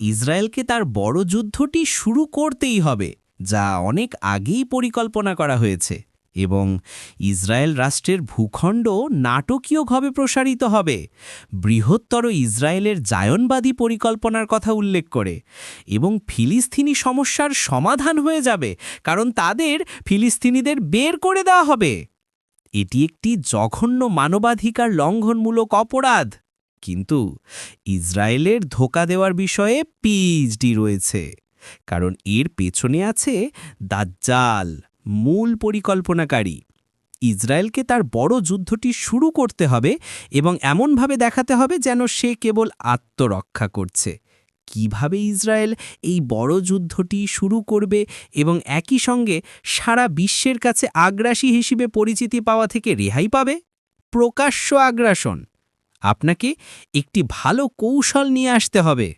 ইসরায়েলকে তার বড় যুদ্ধটি শুরু করতেই হবে, যা অনেক আগেই পরিকল্পনা করা হয়েছে, এবং ইসরায়েল রাষ্ট্রের ভূখণ্ড নাটকীয়ভাবে প্রসারিত হবে বৃহত্তর ইসরায়েলের জায়নবাদী পরিকল্পনার কথা উল্লেখ করে, এবং ফিলিস্তিনি সমস্যার সমাধান হয়ে যাবে, কারণ তাদের ফিলিস্তিনিদের বের করে দেওয়া হবে। এটি একটি জঘন্য মানবাধিকার লঙ্ঘনমূলক অপরাধ, কিন্তু ইসরায়েলের ধোঁকা দেওয়ার বিষয়ে পিএইচডি রয়েছে, কারণ এর পেছনে আছে দাজ্জাল, মূল পরিকল্পনাকারী। ইসরায়েলকে তার বড় যুদ্ধটি শুরু করতে হবে এবং এমনভাবে দেখাতে হবে যেন সে কেবল আত্মরক্ষা করছে। কিভাবে ইসরায়েল এই বড় যুদ্ধটি শুরু করবে এবং একই সঙ্গে সারা বিশ্বের কাছে আগ্রাসী হিসেবে পরিচিতি পাওয়া থেকে রেহাই পাবে? প্রকাশ্য আগ্রাসন। আপনাকে একটি ভালো কৌশল নিয়ে আসতে হবে।